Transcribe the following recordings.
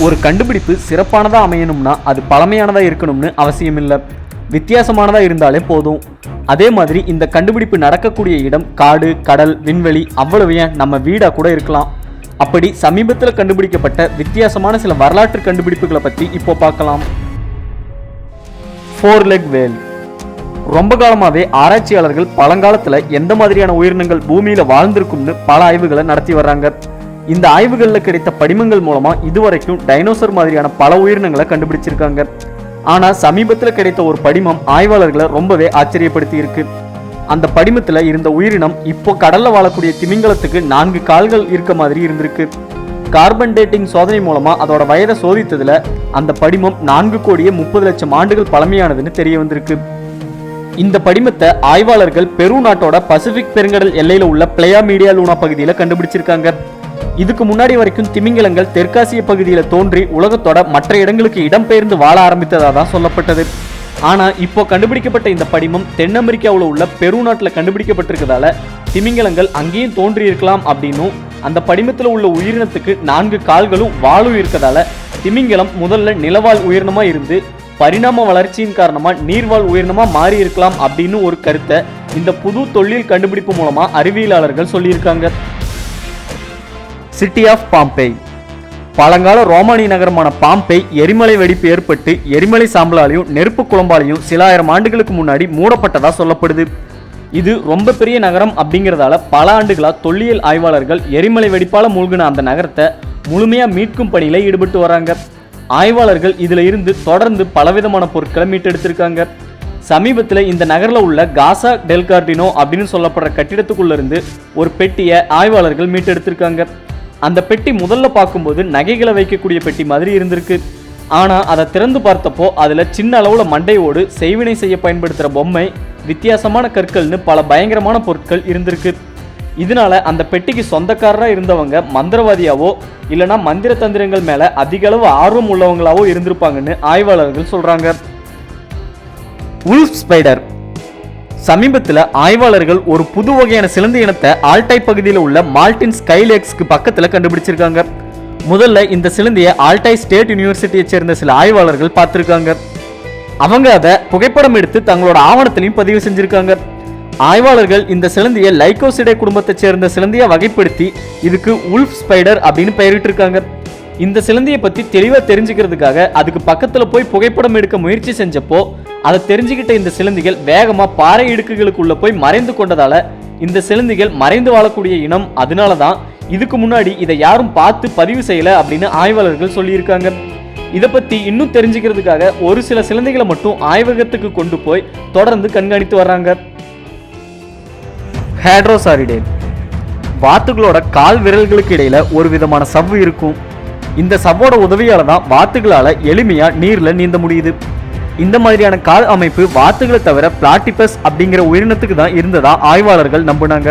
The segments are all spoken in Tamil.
ஒரு கண்டுபிடிப்பு சிறப்பானதாக அமையணும்னா அது பழமையானதாக இருக்கணும்னு அவசியம் இல்லை, வித்தியாசமானதாக இருந்தாலே போதும். அதே மாதிரி இந்த கண்டுபிடிப்பு நடக்கக்கூடிய இடம் காடு, கடல், விண்வெளி, அவ்வளவு ஏன் நம்ம வீடாக கூட இருக்கலாம். அப்படி சமீபத்தில் கண்டுபிடிக்கப்பட்ட வித்தியாசமான சில வரலாற்று கண்டுபிடிப்புகளை பற்றி இப்போ பார்க்கலாம். 4 லெக் வேல். ரொம்ப காலமாகவே ஆராய்ச்சியாளர்கள் பழங்காலத்தில் எந்த மாதிரியான உயிரினங்கள் பூமியில் வாழ்ந்திருக்கும்னு பல ஆய்வுகளை நடத்தி வர்றாங்க. இந்த ஆய்வுகளில் கிடைத்த படிமங்கள் மூலமா இதுவரைக்கும் டைனோசர் மாதிரியான பல உயிரினங்களை கண்டுபிடிச்சிருக்காங்க. ஆனால் சமீபத்தில் கிடைத்த ஒரு படிமம் ஆய்வாளர்களை ரொம்பவே ஆச்சரியப்படுத்தி இருக்கு. அந்த படிமத்தில் இருந்த உயிரினம் இப்போ கடல்ல வாழக்கூடிய திமிங்கலத்துக்கு 4 கால்கள் இருக்க மாதிரி இருந்திருக்கு. கார்பன் டேட்டிங் சோதனை மூலமா அதோட வயதை சோதித்ததுல அந்த படிமம் 4,30,00,000 ஆண்டுகள் பழமையானதுன்னு தெரிய வந்திருக்கு. இந்த படிமத்தை ஆய்வாளர்கள் பெரு நாட்டோட பசிபிக் பெருங்கடல் எல்லையில உள்ள பிளேயா மீடியா லூனா பகுதியில் கண்டுபிடிச்சிருக்காங்க. இதுக்கு முன்னாடி வரைக்கும் திமிங்கலங்கள் தெற்காசிய பகுதியில் தோன்றி உலகத்தோட மற்ற இடங்களுக்கு இடம்பெயர்ந்து வாழ ஆரம்பித்ததா தான் சொல்லப்பட்டது. ஆனால் இப்போ கண்டுபிடிக்கப்பட்ட இந்த படிமம் தென் அமெரிக்காவில் உள்ள பெரு நாட்டில் கண்டுபிடிக்கப்பட்டிருக்கிறதால திமிங்கலங்கள் அங்கேயும் தோன்றி இருக்கலாம் அப்படின்னும், அந்த படிமத்தில் உள்ள உயிரினத்துக்கு 4 கால்களும் வாழும் இருக்கதால திமிங்கலம் முதல்ல நிலவாழ் உயிரினமா இருந்து பரிணாம வளர்ச்சியின் காரணமா நீர்வாழ் உயிரினமா மாறி இருக்கலாம் அப்படின்னு ஒரு கருத்தை இந்த புது தொல்லியல் கண்டுபிடிப்பு மூலமா அறிவியலாளர்கள் சொல்லியிருக்காங்க. City of Pompeii. பழங்கால ரோமானிய நகரமான பாம்பேய் எரிமலை வெடிப்பு ஏற்பட்டு எரிமலை சாம்பலாலையும் நெருப்பு குழம்பாலையும் சில ஆயிரம் ஆண்டுகளுக்கு முன்னாடி மூடப்பட்டதா சொல்லப்படுது. இது ரொம்ப பெரிய நகரம் அப்படிங்கிறதால பல ஆண்டுகளா தொல்லியல் ஆய்வாளர்கள் எரிமலை வெடிப்பால மூழ்கின அந்த நகரத்தை முழுமையா மீட்கும் பணியில ஈடுபட்டு வராங்க. ஆய்வாளர்கள் இதுல இருந்து தொடர்ந்து பலவிதமான பொருட்களை மீட்டெடுத்திருக்காங்க. சமீபத்தில் இந்த நகரில் உள்ள காசா டெல் கார்டினோ அப்படின்னு சொல்லப்படுற கட்டிடத்துக்குள்ள இருந்து ஒரு பெட்டியை ஆய்வாளர்கள் மீட்டெடுத்திருக்காங்க. அந்த பெட்டி முதல்ல பார்க்கும்போது நகைகளை வைக்கக்கூடிய பெட்டி மாதிரி இருந்திருக்கு. ஆனால் அதை திறந்து பார்த்தப்போ அதில் சின்ன அளவில் மண்டையோடு செய்வினை செய்ய பயன்படுத்துகிற பொம்மை, வித்தியாசமான கற்கள்னு பல பயங்கரமான பொருட்கள் இருந்திருக்கு. இதனால அந்த பெட்டிக்கு சொந்தக்காரராக இருந்தவங்க மந்திரவாதியாவோ இல்லைனா மந்திர தந்திரங்கள் மேலே அதிக அளவு ஆர்வம் உள்ளவங்களாவோ இருந்திருப்பாங்கன்னு ஆய்வாளர்கள் சொல்கிறாங்க. Wolf spider. சமீபத்தில் ஆய்வாளர்கள் ஒரு புது வகையான சிலந்தி இனத்தை ஆல்டாய் பகுதியில் உள்ள மால்டின் ஸ்கை லேக்ஸ்க்கு பக்கத்தில் கண்டுபிடிச்சிருக்காங்க. முதல்ல இந்த சிலந்தியை ஆல்டாய் ஸ்டேட் யூனிவர்சிட்டியை சேர்ந்த சில ஆய்வாளர்கள் பார்த்துருக்காங்க. அவங்க அதை புகைப்படம் எடுத்து தங்களோட ஆவணத்திலையும் பதிவு செஞ்சிருக்காங்க. ஆய்வாளர்கள் இந்த சிலந்தியை லைகோசிடே குடும்பத்தை சேர்ந்த சிலந்தியை வகைப்படுத்தி இதுக்கு உல்ஃப் ஸ்பைடர் அப்படின்னு பெயரிட்டிருக்காங்க. இந்த சிலந்தியை பற்றி தெளிவாக தெரிஞ்சுக்கிறதுக்காக அதுக்கு பக்கத்தில் போய் புகைப்படம் எடுக்க முயற்சி செஞ்சப்போ அதை தெரிஞ்சுக்கிட்ட இந்த சிலந்திகள் வேகமாக பாறை இடுக்குகளுக்குள்ள போய் மறைந்து கொண்டதால இந்த சிலந்திகள் மறைந்து வாழக்கூடிய இனம். அதனால தான் இதுக்கு முன்னாடி இதை யாரும் பார்த்து பதிவு செய்யலை அப்படின்னு ஆய்வாளர்கள் சொல்லியிருக்காங்க. இதை பற்றி இன்னும் தெரிஞ்சுக்கிறதுக்காக ஒரு சில சிலந்திகளை மட்டும் ஆய்வகத்துக்கு கொண்டு போய் தொடர்ந்து கண்காணித்து வர்றாங்க. ஹேட்ரோசாரிடே. வாத்துகளோட கால் விரல்களுக்கு இடையில ஒரு விதமான சவ்வு இருக்கும். இந்த சவ்வோட உதவியால தான் வாத்துகளால எளிமையா நீர்ல நீந்த முடியுது. இந்த மாதிரியான கால் அமைப்பு வாத்துகளை தவிர பிளாட்டிபஸ் அப்படிங்கிற உயிரினத்துக்கு தான் இருந்ததா ஆய்வாளர்கள் நம்பினாங்க.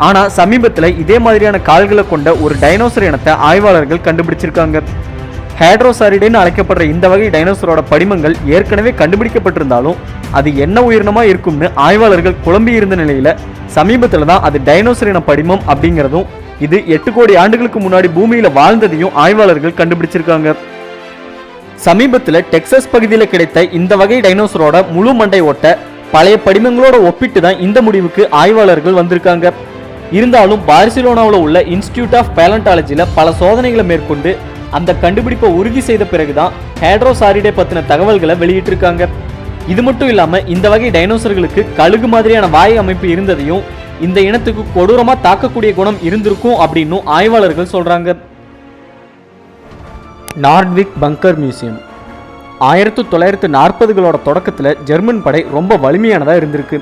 ஆனா சமீபத்தில் இதே மாதிரியான கால்களை கொண்ட ஒரு டைனோசர் இனத்தை ஆய்வாளர்கள் கண்டுபிடிச்சிருக்காங்க. ஹேட்ரோசாரிடேன்னு அழைக்கப்படுற இந்த வகை டைனோசரோட படிமங்கள் ஏற்கனவே கண்டுபிடிக்கப்பட்டிருந்தாலும் அது என்ன உயிரினமா இருக்கும்னு ஆய்வாளர்கள் குழம்பி இருந்த நிலையில சமீபத்தில் தான் அது டைனோசர் இன படிமம் அப்படிங்கிறதும் இது 8 கோடி ஆண்டுகளுக்கு முன்னாடி பூமியில வாழ்ந்ததையும் ஆய்வாளர்கள் கண்டுபிடிச்சிருக்காங்க. சமீபத்தில் டெக்சாஸ் பகுதியில் கிடைத்த இந்த வகை டைனோசரோட முழு மண்டை ஓட்ட பழைய படிமங்களோட ஒப்பிட்டு தான் இந்த முடிவுக்கு ஆய்வாளர்கள் வந்திருக்காங்க. இருந்தாலும் பார்சிலோனாவில் உள்ள இன்ஸ்டிடியூட் ஆஃப் பேலண்டாலஜியில் பல சோதனைகளை மேற்கொண்டு அந்த கண்டுபிடிப்பை உறுதி செய்த பிறகுதான் ஹேட்ரோசாரிடே பற்றின தகவல்களை வெளியிட்டிருக்காங்க. இது மட்டும் இல்லாமல் இந்த வகை டைனோசர்களுக்கு கழுகு மாதிரியான வாய் அமைப்பு இருந்ததையும் இந்த இனத்துக்கு கொடூரமாக தாக்கக்கூடிய குணம் இருந்திருக்கும் அப்படின்னு ஆய்வாளர்கள் சொல்கிறாங்க. நார்ட்விக் பங்கர் மியூசியம். 1940களோட தொடக்கத்தில் ஜெர்மன் படை ரொம்ப வலிமையானதாக இருந்திருக்கு.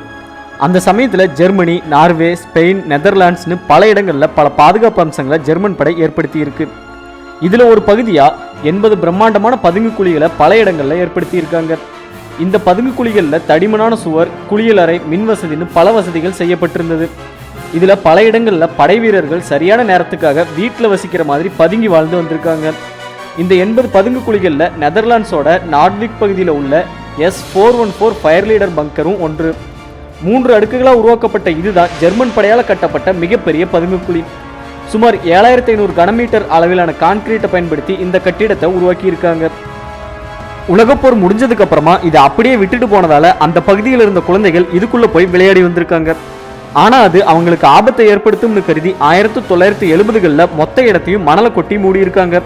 அந்த சமயத்தில் ஜெர்மனி, நார்வே, ஸ்பெயின், நெதர்லாண்ட்ஸ்னு பல இடங்களில் பல பாதுகாப்பு அம்சங்களை ஜெர்மன் படை ஏற்படுத்தி இருக்கு. இதில் ஒரு பகுதியாக 80 பிரம்மாண்டமான பதுங்கு குழிகளை பல இடங்களில் ஏற்படுத்தி இருக்காங்க. இந்த பதுங்கு குழிகளில் தடிமனான சுவர், குளியலறை, மின் வசதின்னு பல வசதிகள் செய்யப்பட்டிருந்தது. இதில் பல இடங்களில் படை வீரர்கள் சரியான நேரத்துக்காக வீட்டில் வசிக்கிற மாதிரி பதுங்கி வாழ்ந்து வந்திருக்காங்க. இந்த 80 பதுங்கு குழிகளில் நெதர்லாண்ட்ஸோட நார்ட்விக் பகுதியில் உள்ள S414 ஃபயர் லீடர் பங்கரும் ஒன்று. 3 அடுக்குகளாக உருவாக்கப்பட்ட இதுதான் ஜெர்மன் படையால் கட்டப்பட்ட மிகப்பெரிய பதுங்கு குழி. சுமார் 7500 கனமீட்டர் அளவிலான கான்கிரீட்டை பயன்படுத்தி இந்த கட்டிடத்தை உருவாக்கி இருக்காங்க. உலகப்போர் முடிஞ்சதுக்கு அப்புறமா இதை அப்படியே விட்டுட்டு போனதால அந்த பகுதியில் இருந்த குழந்தைகள் இதுக்குள்ள போய் விளையாடி வந்திருக்காங்க. ஆனா அது அவங்களுக்கு ஆபத்தை ஏற்படுத்தும்னு கருதி 1970களில் மொத்த இடத்தையும் மணலை கொட்டி மூடி இருக்காங்க.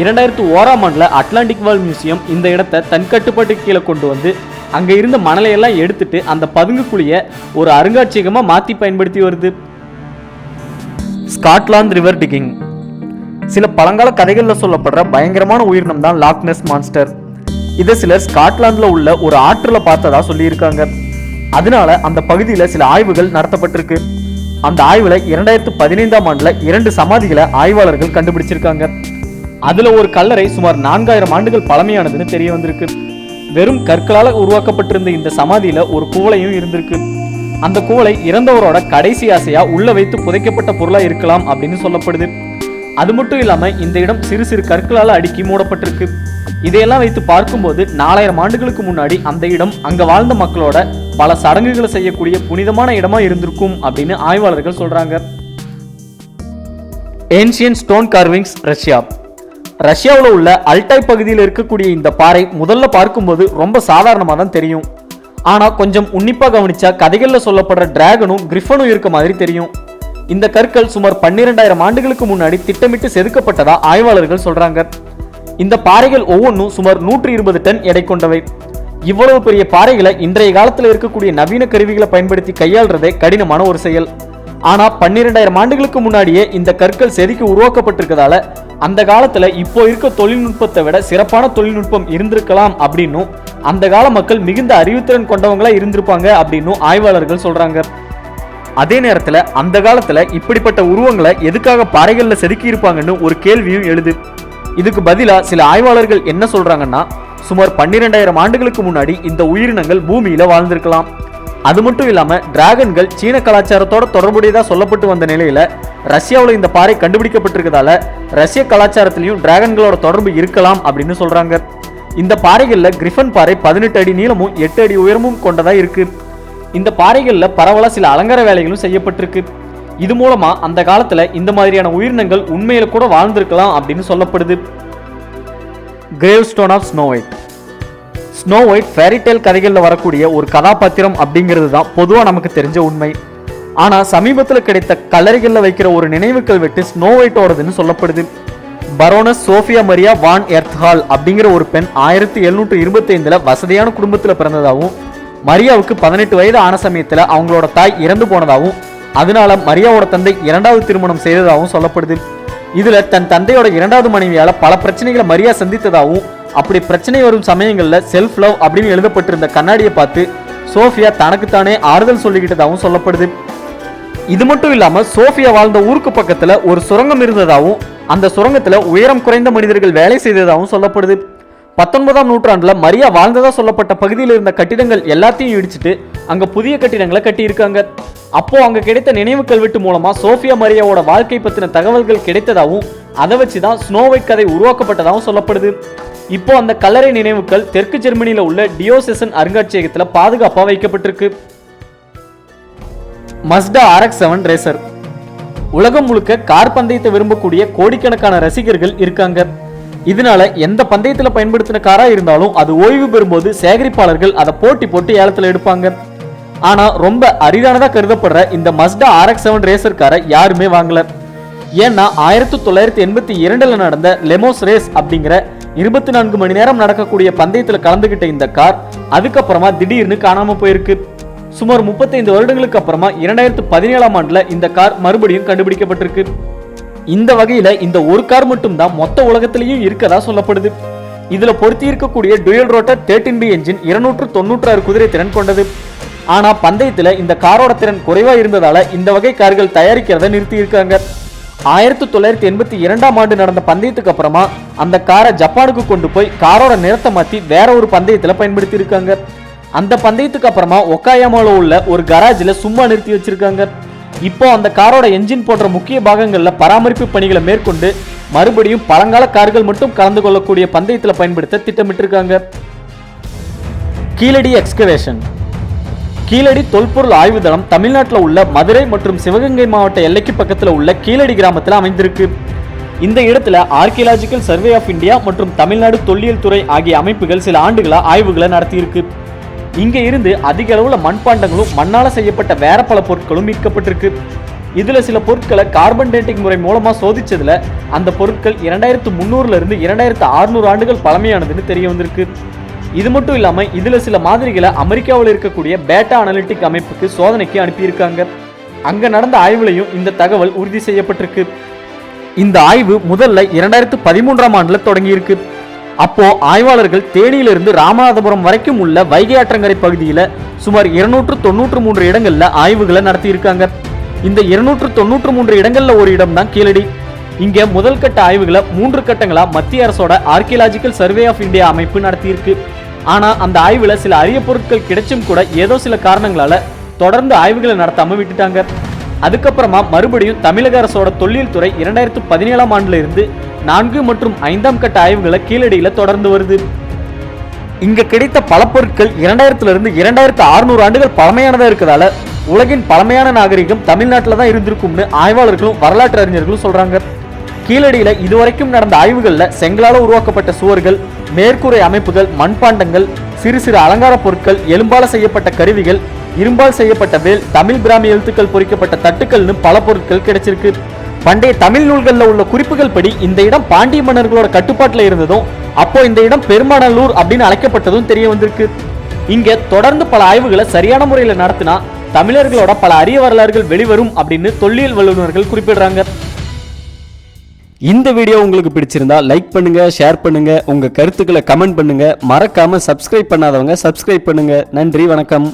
2001ஆம் ஆண்டுல அட்லாண்டிக் வால் மியூசியம் இந்த இடத்தை தன் கட்டுப்பாட்டுக்கு கீழே கொண்டு வந்து அங்க இருந்த மணலையெல்லாம் எடுத்துட்டு அந்த பதுங்குக்குழிய ஒரு அருங்காட்சியகமா மாத்தி பயன்படுத்தி வருது. Scotland river digging. சில பழங்கால கதைகளில் சொல்லப்படுற பயங்கரமான உயிரினம் தான் லாக்னஸ் மான்ஸ்டர். இதை சிலர் ஸ்காட்லாந்துல உள்ள ஒரு ஆற்றுல பார்த்ததா சொல்லியிருக்காங்க. அதனால அந்த பகுதியில் சில ஆய்வுகள் நடத்தப்பட்டிருக்கு. அந்த ஆய்வுல 2015ஆம் ஆண்டுல 2 சமாதிகளை ஆய்வாளர்கள் கண்டுபிடிச்சிருக்காங்க. அதுல ஒரு கல்லறை சுமார் 4000 ஆண்டுகள் பழமையானதுன்னு தெரிய வந்திருக்கு. வெறும் கற்களால் உருவாக்கப்பட்டிருந்த இந்த சமாதியில ஒரு குவளையும் இருந்திருக்கு. அந்த குவளை இறந்தவரோட கடைசி ஆசையா உள்ள வைத்து புதைக்கப்பட்ட பொருளா இருக்கலாம் அப்படின்னு சொல்லப்படுது. அது மட்டும் இல்லாம இந்த இடம் சிறு சிறு கற்களால் அடுக்கி மூடப்பட்டிருக்கு. இதையெல்லாம் வைத்து பார்க்கும்போது 4000 ஆண்டுகளுக்கு முன்னாடி அந்த இடம் அங்க வாழ்ந்த மக்களோட பல சடங்குகளை செய்யக்கூடிய புனிதமான இடமா இருந்திருக்கும் அப்படின்னு ஆய்வாளர்கள் சொல்றாங்க. Ancient stone carvings, Russia. ரஷ்யாவில் உள்ள அல்டாய் பகுதியில் இருக்கக்கூடிய இந்த பாறை முதல்ல பார்க்கும்போது ரொம்ப சாதாரணமாக தான் தெரியும். ஆனால் கொஞ்சம் உன்னிப்பாக கவனிச்சா கதைகளில் சொல்லப்படுற டிராகனும் கிரிஃபனும் இருக்க மாதிரி தெரியும். இந்த கற்கள் சுமார் 12000 ஆண்டுகளுக்கு முன்னாடி திட்டமிட்டு செதுக்கப்பட்டதா ஆய்வாளர்கள் சொல்றாங்க. இந்த பாறைகள் ஒவ்வொன்றும் சுமார் 120 டன் எடை கொண்டவை. இவ்வளவு பெரிய பாறைகளை இன்றைய காலத்தில் இருக்கக்கூடிய நவீன கருவிகளை பயன்படுத்தி கையாள்றதே கடினமான ஒரு செயல். ஆனா 12000 ஆண்டுகளுக்கு முன்னாடியே இந்த கற்கள் செதுக்கி உருவாக்கப்பட்டிருக்கதால அந்த காலத்துல இப்போ இருக்க தொழில்நுட்பத்தை விட சிறப்பான தொழில்நுட்பம் இருந்திருக்கலாம் அப்படின்னும் அந்த கால மக்கள் மிகுந்த அறிவுத்திறன் கொண்டவங்களா இருந்திருப்பாங்க அப்படின்னும் ஆய்வாளர்கள் சொல்றாங்க. அதே நேரத்துல அந்த காலத்துல இப்படிப்பட்ட உருவங்களை எதுக்காக பாறைகள்ல செதுக்கி இருப்பாங்கன்னு ஒரு கேள்வியும் எழுது. இதுக்கு பதிலா சில ஆய்வாளர்கள் என்ன சொல்றாங்கன்னா, சுமார் 12000 ஆண்டுகளுக்கு முன்னாடி இந்த உயிரினங்கள் பூமியில வாழ்ந்திருக்கலாம். அது மட்டும் இல்லாம டிராகன்கள் சீன கலாச்சாரத்தோட தொடர்புடையதா சொல்லப்பட்டு வந்த நிலையில ரஷ்யாவில் இந்த பாறை கண்டுபிடிக்கப்பட்டிருக்கதால ரஷ்ய கலாச்சாரத்திலையும் டிராகன்களோட தொடர்பு இருக்கலாம் அப்படின்னு சொல்றாங்க. இந்த பாறைகள்ல கிரிஃபன் பாறை 18 அடி நீளமும் 8 அடி உயரமும் கொண்டதா இருக்கு. இந்த பாறைகள்ல பரவலா சில அலங்கார வேலைகளும் செய்யப்பட்டிருக்கு. இது மூலமா அந்த காலத்துல இந்த மாதிரியான உயிரினங்கள் உண்மையில கூட வாழ்ந்திருக்கலாம் அப்படின்னு சொல்லப்படுது. Gravestone of Snow White. Snow White fairytale கதைகளில் வரக்கூடிய ஒரு கதாபாத்திரம் அப்படிங்கிறது தான் பொதுவாக நமக்கு தெரிஞ்ச உண்மை. ஆனால் சமீபத்தில் கிடைத்த கல்லறைகளில் வைக்கிற ஒரு நினைவு கல்வெட்டு ஸ்னோ ஒயிட்டோடதுன்னு சொல்லப்படுது. பரோனஸ் சோஃபியா மரியா வான் எர்த்ஹால் அப்படிங்கிற ஒரு பெண் 1725 வசதியான குடும்பத்தில் பிறந்ததாகவும் மரியாவுக்கு 18 வயது ஆன சமயத்தில் அவங்களோட தாய் இறந்து போனதாகவும் அதனால மரியாவோட தந்தை 2வது திருமணம் செய்ததாகவும் சொல்லப்படுது. இதுல தன் தந்தையோட 2வது மனைவியால பல பிரச்சனைகளை மரியா சந்தித்ததாகவும் அப்படி பிரச்சனை வரும் சமயங்கள்ல செல்ஃப் லவ் அப்படின்னு எழுதப்பட்டிருந்த கண்ணாடியை பார்த்து சோஃபியா தனக்குத்தானே ஆறுதல் சொல்லிக்கிட்டதாகவும் சொல்லப்படுது. இது மட்டும் இல்லாம சோஃபியா வாழ்ந்த ஊருக்கு பக்கத்துல ஒரு சுரங்கம் இருந்ததாகவும் அந்த சுரங்கத்துல உயரம் குறைந்த மனிதர்கள் வேலை செய்ததாகவும் சொல்லப்படுது. 19ஆம் நூற்றாண்டுல மரியா வாழ்ந்ததா சொல்லப்பட்ட பகுதியில் இருந்த கட்டிடங்கள் எல்லாத்தையும் இடிச்சிட்டு அங்க புதிய கட்டிடங்களை கட்டி இருக்காங்க. அப்போ அங்க கிடைத்த நினைவு கல்வெட்டு மூலமா சோஃபியா மரியாவோட வாழ்க்கை பத்தின தகவல்கள் கிடைத்ததாகவும் அதை வச்சுதான் ஸ்னோ ஒயிட் கதை உருவாக்கப்பட்டதாகவும் சொல்லப்படுது. இப்போ அந்த கல்லறை நினைவுகள் தெற்கு ஜெர்மனியில உள்ள டியோசெசன் அருங்காட்சியகத்துல பாதுகாப்பா வைக்கப்பட்டிருக்கு. மஸ்டா RX-7 ரேசர். உலகம் முழுக்க கார் பந்தயத்தை விரும்பக்கூடிய கோடிக்கணக்கான ரசிகர்கள் இருக்காங்க. இதனால எந்த பந்தயத்துல பயன்படுத்தின காரா இருந்தாலும் அது ஓய்வு பெறும்போது சேகரிப்பாளர்கள் அதை போட்டி போட்டு ஏலத்துல எடுப்பாங்க. ஆனா ரொம்ப அரிதானதா கருதப்படுற இந்த மஸ்டா RX-7 ரேசர் காரை யாருமே வாங்கல. ஏன்னா 1982 நடந்த லெமோஸ் ரேஸ் அப்படிங்கிற 24 மணி நேரம் நடக்கக்கூடிய பந்தயத்துல கலந்துகிட்ட இந்த கார் அதுக்கப்புறமா திடீர்னு காணாம போயிருக்கு. சுமார் 35 வருடங்களுக்கு அப்புறமா 2017ஆம் ஆண்டுல இந்த கார் மறுபடியும் கண்டுபிடிக்கப்பட்டிருக்கு. இந்த வகையில இந்த ஒரு கார் மட்டும் தான் மொத்த உலகத்திலையும் இருக்கதா சொல்லப்படுது. இதுல பொருத்தி இருக்கக்கூடிய டுயல் ரோட்டர் 13B என்ஜின் 296 குதிரை திறன் கொண்டது. ஆனா பந்தயத்துல இந்த காரோட திறன் குறைவா இருந்ததால இந்த வகை கார்கள் தயாரிக்கிறத நிறுத்தி இருக்காங்க. 1982ஆம் ஆண்டு நடந்த பந்தயத்துக்கு அப்புறமா அந்த காரை ஜப்பானுக்கு கொண்டு போய் காரோட நிறத்தை மாத்தி வேற ஒரு பந்தயத்துல பயன்படுத்தி இருக்காங்க. அந்த பந்தயத்துக்கு அப்புறமா ஒக்காயாமால உள்ள ஒரு கராஜ்ல சும்மா நிறுத்தி வச்சிருக்காங்க. இப்போ அந்த காரோட என்ஜின் போன்ற முக்கிய பாகங்கள்ல பராமரிப்பு பணிகளை மேற்கொண்டு மறுபடியும் பழங்கால கார்கள் மட்டும் கலந்து கொள்ளக்கூடிய பந்தயத்துல பயன்படுத்த திட்டமிட்டிருக்காங்க. கீழடி எக்ஸ்கவேஷன். கீழடி தொல்பொருள் ஆய்வு தளம் தமிழ்நாட்டில் உள்ள மதுரை மற்றும் சிவகங்கை மாவட்ட எல்லைக்கு பக்கத்தில் உள்ள கீழடி கிராமத்தில் அமைந்திருக்கு. இந்த இடத்துல ஆர்கியலாஜிக்கல் சர்வே ஆஃப் இந்தியா மற்றும் தமிழ்நாடு தொல்லியல் துறை ஆகிய அமைப்புகள் சில ஆண்டுகளா ஆய்வுகளை நடத்தியிருக்கு. இங்க இருந்து அதிக அளவுல மண்பாண்டங்களும் மண்ணால செய்யப்பட்ட வேற பல பொருட்களும் மீட்கப்பட்டிருக்கு. இதுல சில பொருட்களை கார்பன் டேட்டிங் முறை மூலமா சோதிச்சதுல அந்த பொருட்கள் 2300 இருந்து 2600 ஆண்டுகள் பழமையானதுன்னு தெரிய வந்திருக்கு. இது மட்டும் இல்லாம இதுல சில மாதிரிகளை அமெரிக்காவில் இருக்கக்கூடிய பேட்டா அனலிட்டிக் அமைப்புக்கு சோதனைக்கு அனுப்பியிருக்காங்க. அங்க நடந்த ஆய்வுலையும் இந்த தகவல் உறுதி செய்யப்பட்டிருக்கு. இந்த ஆய்வு முதல்ல 2013ஆம் ஆண்டுல தொடங்கியிருக்கு. அப்போ ஆய்வாளர்கள் தேனியிலிருந்து ராமநாதபுரம் வரைக்கும் உள்ள வைகை ஆற்றங்கரை பகுதியில சுமார் 293 இடங்கள்ல ஆய்வுகளை நடத்தியிருக்காங்க. இந்த 293 இடங்கள்ல ஒரு இடம் தான் கீழடி. இங்க முதல் கட்ட ஆய்வுகளை 3 கட்டங்களா மத்திய அரசோட ஆர்கியலாஜிக்கல் சர்வே ஆஃப் இந்தியா அமைப்பு நடத்தியிருக்கு. ஆனா அந்த ஆய்வுல சில அரிய பொருட்கள் கிடைச்சும் கூட ஏதோ சில காரணங்களால தொடர்ந்து ஆய்வுகளை நடத்தாம விட்டுட்டாங்க. அதுக்கப்புறமா மறுபடியும் தமிழக அரசோட தொல்லியல் துறை 2017ஆம் ஆண்டுல இருந்து 4 மற்றும் 5ஆம் கட்ட ஆய்வுகளை கீழடியில தொடர்ந்து வருது. இங்க கிடைத்த பல பொருட்கள் 2000 இருந்து 2600 ஆண்டுகள் பழமையானதா இருக்கிறதால உலகின் பழமையான நாகரிகம் தமிழ்நாட்டில் தான் இருந்திருக்கும்னு ஆய்வாளர்களும் வரலாற்று அறிஞர்களும் சொல்றாங்க. கீழடியில இதுவரைக்கும் நடந்த ஆய்வுகள்ல செங்கலால உருவாக்கப்பட்ட சுவர்கள், மேற்கூரை அமைப்புகள், மண்பாண்டங்கள், சிறு சிறு அலங்கார பொருட்கள், எலும்பால செய்யப்பட்ட கருவிகள், இரும்பால் செய்யப்பட்ட வேல், தமிழ் பிராமி எழுத்துக்கள் பொறிக்கப்பட்ட தட்டுக்கள்னு பல பொருட்கள் கிடைச்சிருக்கு. பண்டைய தமிழ் நூல்கள்ல உள்ள குறிப்புகள் படி இந்த இடம் பாண்டிய மன்னர்களோட கட்டுப்பாட்டுல இருந்ததும் அப்போ இந்த இடம் பெருமாநல்லூர் அப்படின்னு அழைக்கப்பட்டதும் தெரிய வந்திருக்கு. இங்க தொடர்ந்து பல ஆய்வுகளை சரியான முறையில நடத்தினா தமிழர்களோட பல அரிய வரலாறுகள் வெளிவரும் அப்படின்னு தொல்லியல் வல்லுநர்கள் குறிப்பிடுறாங்க. இந்த வீடியோ உங்களுக்கு பிடிச்சிருந்தா லைக் பண்ணுங்க, ஷேர் பண்ணுங்க, உங்க கருத்துக்களை கமெண்ட் பண்ணுங்க. மறக்காம சப்ஸ்கிரைப் பண்ணாதவங்க சப்ஸ்கிரைப் பண்ணுங்க. நன்றி, வணக்கம்.